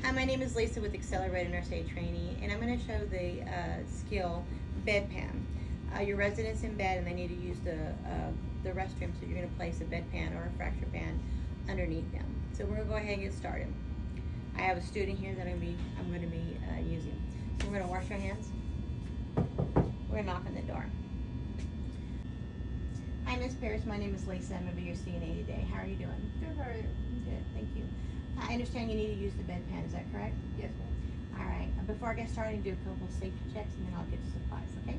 Hi, my name is Lisa with Xcellerated Nurse Aide Training, and I'm going to show the skill bedpan. Your resident's in bed and they need to use the restroom, so you're going to place a bedpan or a fracture pan underneath them. So we're going to go ahead and get started. I have a student here that I'm going to be using. So we're going to wash our hands. We're going to knock on the door. Hi, Miss Parrish. My name is Lisa. I'm going to be your CNA today. How are you doing? Good, how are you? Good, thank you. I understand you need to use the bedpan. Is that correct? Yes, ma'am. All right. Before I get started, do a couple of safety checks, and then I'll get to supplies. Okay.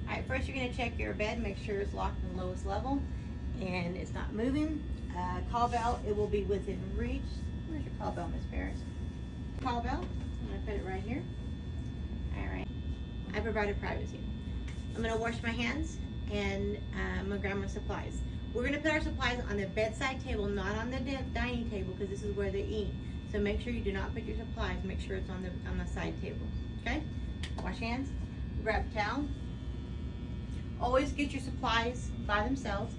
All right. First, you're going to check your bed, make sure it's locked in the lowest level, and it's not moving. Call bell. It will be within reach. Where's your call bell, Miss Parrish? Call bell. I'm going to put it right here. All right. I provided privacy. I'm going to wash my hands, and I'm going to grab my supplies. We're going to put our supplies on the bedside table, not on the dining table, because this is where they eat. So make sure you do not put your supplies. Make sure it's on the side table. Okay? Wash hands. Grab a towel. Always get your supplies by themselves.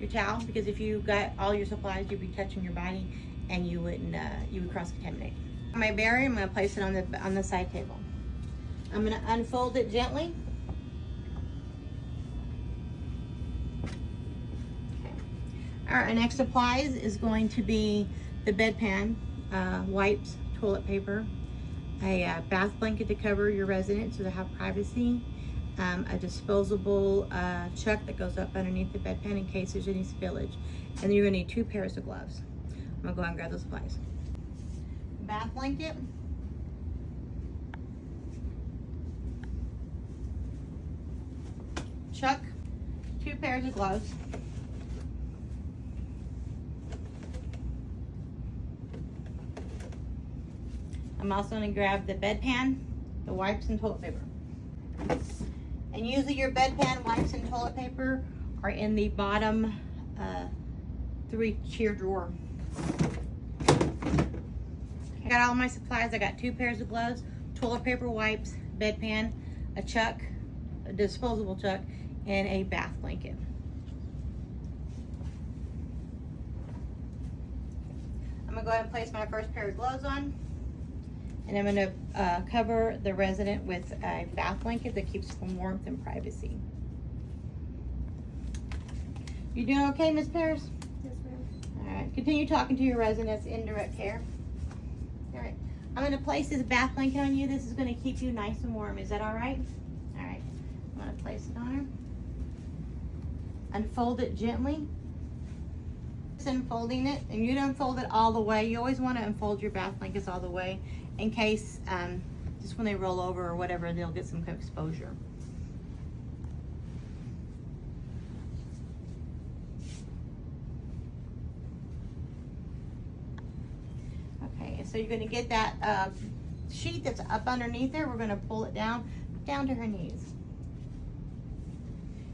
Your towel, because if you got all your supplies, you'd be touching your body, and you would cross-contaminate. My barrier, I'm going to place it on the side table. I'm going to unfold it gently. Our next supplies is going to be the bedpan, wipes, toilet paper, a bath blanket to cover your resident so they have privacy, a disposable chuck that goes up underneath the bedpan in case there's any spillage, and then you're going to need 2 pairs of gloves. I'm going to go ahead and grab those supplies. Bath blanket. Chuck, 2 pairs of gloves. I'm also going to grab the bedpan, the wipes, and toilet paper. And usually your bedpan, wipes, and toilet paper are in the bottom 3 tier drawer. I got all my supplies. I got 2 pairs of gloves, toilet paper, wipes, bedpan, a chuck, a disposable chuck, and a bath blanket. I'm going to go ahead and place my first pair of gloves on. And I'm going to cover the resident with a bath blanket that keeps them warmth and privacy. You doing okay, Miss Parrish? Yes, ma'am. All right. Continue talking to your residents in direct care. All right. I'm going to place this bath blanket on you. This is going to keep you nice and warm. Is that all right? All right. I'm going to place it on her. Unfold it gently. Unfolding it, and you don't unfold it all the way. You always want to unfold your bath blankets all the way in case just when they roll over or whatever, they'll get some exposure. Okay, so you're going to get that sheet that's up underneath there. We're going to pull it down to her knees.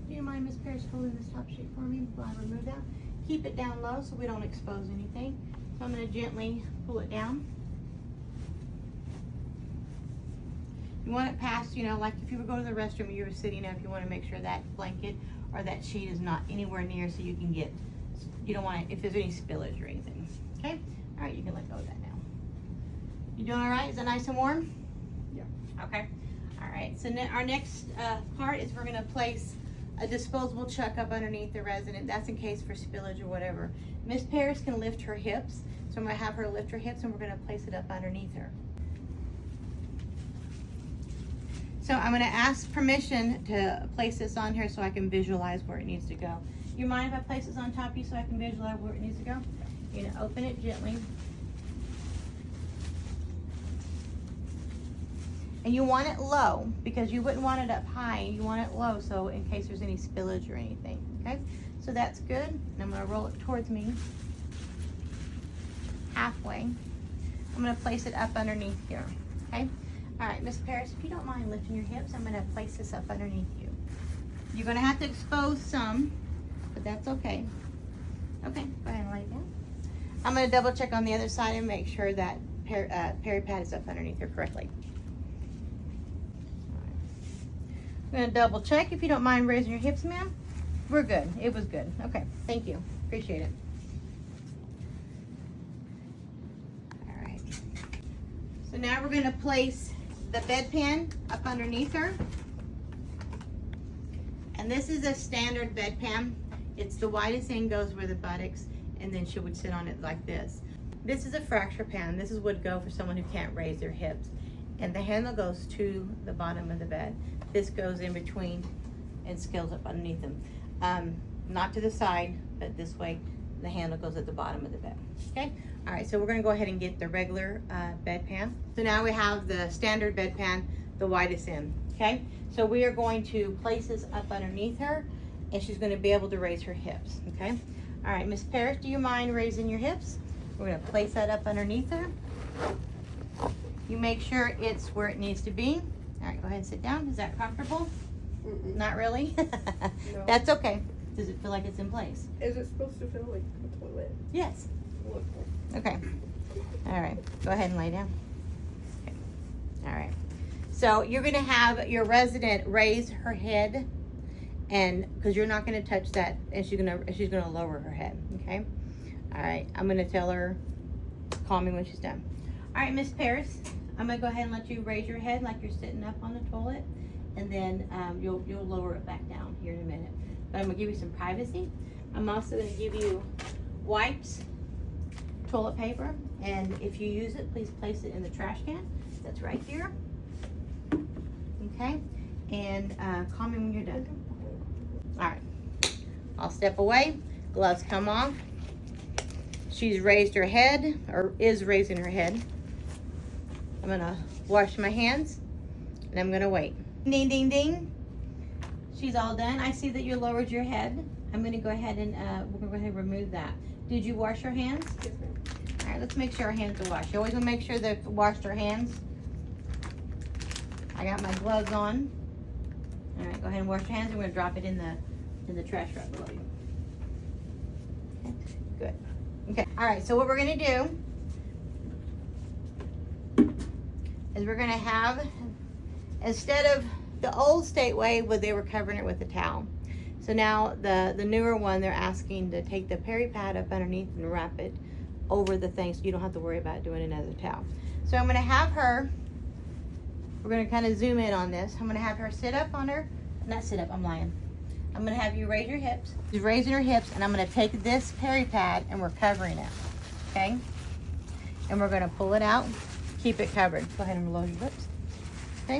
Do you mind, Miss Parrish, holding this top sheet for me while I remove that? Keep it down low so we don't expose anything. So I'm going to gently pull it down. You want it past, like if you were going to the restroom and you were sitting up, you want to make sure that blanket or that sheet is not anywhere near so you can get, you don't want it, if there's any spillage or anything. Okay? All right, you can let go of that now. You doing all right? Is that nice and warm? Yeah. Okay. All right, so our next part is we're going to place a disposable chuck up underneath the resident. That's in case for spillage or whatever. Miss Parrish can lift her hips, so I'm going to have her lift her hips and we're going to place it up underneath her. So I'm going to ask permission to place this on here so I can visualize where it needs to go. You mind if I place this on top of you so I can visualize where it needs to go? You're going to open it gently. And you want it low because you wouldn't want it up high. You want it low so in case there's any spillage or anything, okay? So that's good. And I'm going to roll it towards me halfway. I'm going to place it up underneath here, okay? All right, Miss Parrish, if you don't mind lifting your hips, I'm going to place this up underneath you. You're going to have to expose some, but that's okay. Okay, go ahead and lay down. I'm going to double check on the other side and make sure that peri pad is up underneath her correctly. I'm going to double check. If you don't mind raising your hips, ma'am. We're good. It was good. Okay. Thank you. Appreciate it. All right. So now we're gonna place the bedpan up underneath her. And this is a standard bedpan. It's the widest end goes where the buttocks, and then she would sit on it like this. This is a fracture pan. This would go for someone who can't raise their hips. And the handle goes to the bottom of the bed. This goes in between and scales up underneath them. Not to the side, but this way, the handle goes at the bottom of the bed, okay? All right, so we're gonna go ahead and get the regular bedpan. So now we have the standard bedpan, the widest end, okay? So we are going to place this up underneath her, and she's gonna be able to raise her hips, okay? All right, Miss Parrish, do you mind raising your hips? We're gonna place that up underneath her. You make sure it's where it needs to be. All right, go ahead and sit down. Is that comfortable? Not really? No. That's okay. Does it feel like it's in place? Is it supposed to feel like a toilet? Yes. Okay. All right, go ahead and lay down. Okay. All right. So you're gonna have your resident raise her head, and because you're not gonna touch that, and she's gonna lower her head, okay? All right, I'm gonna tell her, call me when she's done. All right, Miss Paris, I'm gonna go ahead and let you raise your head like you're sitting up on the toilet, and then you'll lower it back down here in a minute. But I'm gonna give you some privacy. I'm also gonna give you wipes, toilet paper, and if you use it, please place it in the trash can. That's right here. Okay, and call me when you're done. All right, I'll step away. Gloves come off. She's raised her head, or is raising her head. I'm gonna wash my hands, and I'm gonna wait. Ding, ding, ding. She's all done. I see that you lowered your head. I'm gonna go ahead and we're gonna go ahead and remove that. Did you wash your hands? Yes, ma'am. All right, let's make sure our hands are washed. You always wanna make sure they've washed our hands. I got my gloves on. All right, go ahead and wash your hands. I'm gonna drop it in the trash right below you. Okay, good. Okay, all right, so what we're gonna do is we're gonna have, instead of the old state way where they were covering it with a towel. So now the newer one, they're asking to take the peri pad up underneath and wrap it over the thing so you don't have to worry about doing another towel. So I'm gonna have her, we're gonna kind of zoom in on this. I'm gonna have her sit up on her, not sit up, I'm lying. I'm gonna have you raise your hips. She's raising her hips, and I'm gonna take this peri pad and we're covering it, okay? And we're gonna pull it out, keep it covered. Go ahead and roll your lips, okay?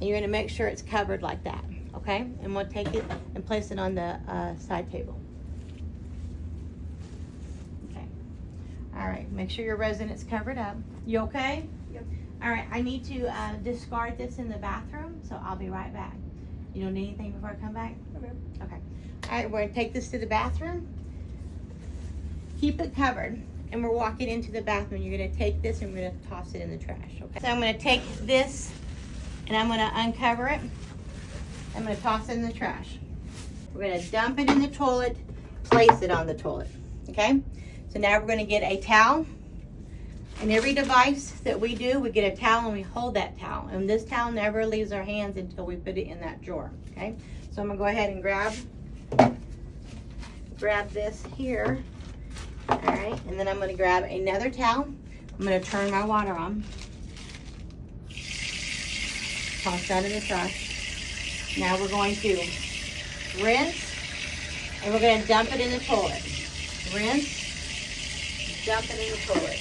And you're gonna make sure it's covered like that, okay? And we'll take it and place it on the side table. Okay. All right, make sure your resident's covered up. You okay? Yep. All right, I need to discard this in the bathroom, so I'll be right back. You don't need anything before I come back? Okay. Okay. All right, we're gonna take this to the bathroom. Keep it covered, and we're walking into the bathroom. You're gonna take this and we're gonna toss it in the trash, okay? So I'm gonna take this and I'm gonna uncover it. I'm gonna toss it in the trash. We're gonna dump it in the toilet, place it on the toilet, okay? So now we're gonna get a towel. And every device that we do, we get a towel and we hold that towel. And this towel never leaves our hands until we put it in that drawer, okay? So I'm gonna go ahead and grab this here, all right? And then I'm gonna grab another towel. I'm gonna turn my water on. Toss that in the trash. Now we're going to rinse, and we're gonna dump it in the toilet. Rinse, dump it in the toilet.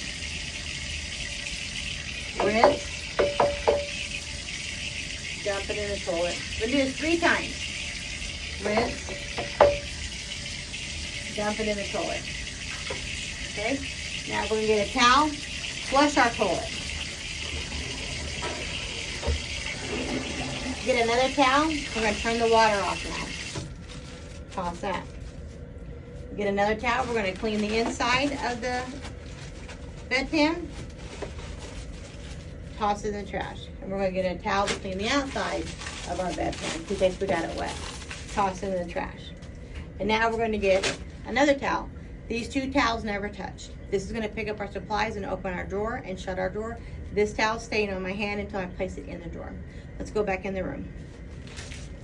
Rinse, dump it in the toilet. We're gonna do this 3 times. Rinse, dump it in the toilet. Okay? Now we're gonna get a towel, flush our toilet. Get another towel, we're gonna turn the water off now. Toss that. Get another towel, we're gonna clean the inside of the bedpan. Toss it in the trash. And we're gonna get a towel to clean the outside of our bedpan in case we got it wet. Toss it in the trash. And now we're gonna get another towel. These 2 towels never touch. This is gonna pick up our supplies and open our drawer and shut our drawer. This towel's staying on my hand until I place it in the drawer. Let's go back in the room.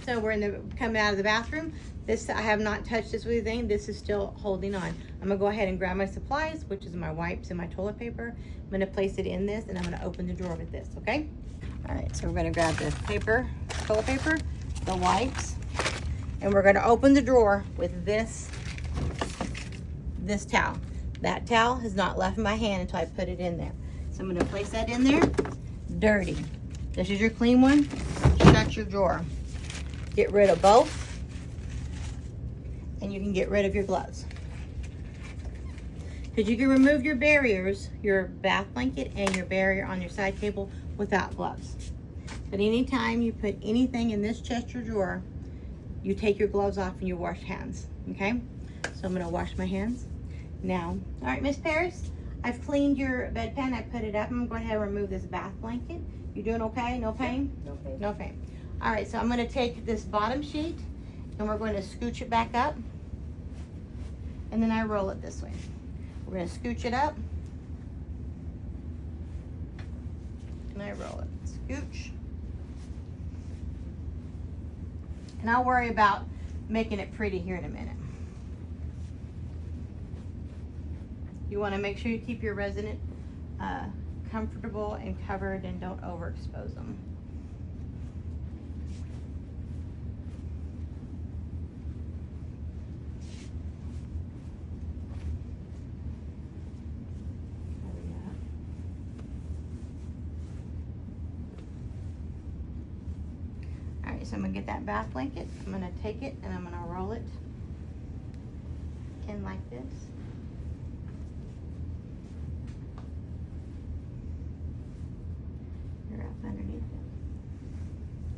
So we're coming out of the bathroom. This, I have not touched this with anything. This is still holding on. I'm gonna go ahead and grab my supplies, which is my wipes and my toilet paper. I'm gonna place it in this, and I'm gonna open the drawer with this, okay? All right, so we're gonna grab the paper, toilet paper, the wipes, and we're gonna open the drawer with this towel. That towel has not left my hand until I put it in there. So I'm gonna place that in there. Dirty. This is your clean one. Shut your drawer. Get rid of both, and you can get rid of your gloves. Because you can remove your barriers, your bath blanket and your barrier on your side table without gloves. But anytime you put anything in this chest or drawer, you take your gloves off and you wash hands, okay? So I'm gonna wash my hands now. All right, Miss Paris, I've cleaned your bedpan. I put it up. I'm going to go ahead and remove this bath blanket. You doing okay? No pain? No pain. No pain. All right, so I'm going to take this bottom sheet and we're going to scooch it back up. And then I roll it this way. We're going to scooch it up. And I roll it. Scooch. And I'll worry about making it pretty here in a minute. You want to make sure you keep your resident comfortable and covered and don't overexpose them. All right, so I'm gonna get that bath blanket. I'm gonna take it and I'm gonna roll it in like this. Underneath it.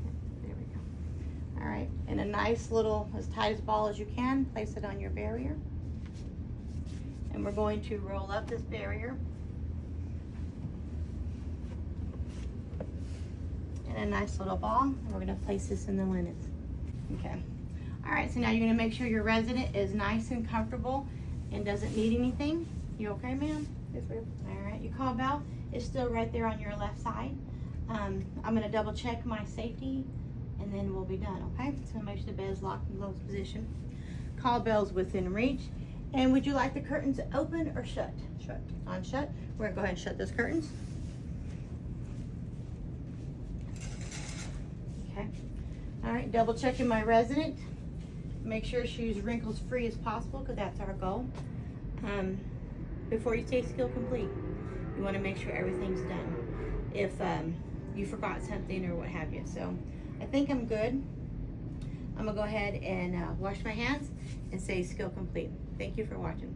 Okay, there we go. All right, and a nice little, as tight as ball as you can, place it on your barrier. And we're going to roll up this barrier. And a nice little ball, and we're gonna place this in the linens. Okay. All right, so now you're gonna make sure your resident is nice and comfortable and doesn't need anything. You okay, ma'am? Yes, ma'am. All right, your call bell is still right there on your left side. I'm gonna double check my safety and then we'll be done, okay? So make sure the bed is locked in closed position. Call bell's within reach. And would you like the curtains open or shut? Shut. On shut. We're gonna go ahead and shut those curtains. Okay. All right, double checking my resident. Make sure she's wrinkles free as possible because that's our goal. Before you say skill complete, you wanna make sure everything's done. If you forgot something or what have you. So I think I'm good. I'm gonna go ahead and wash my hands and say skill complete. Thank you for watching.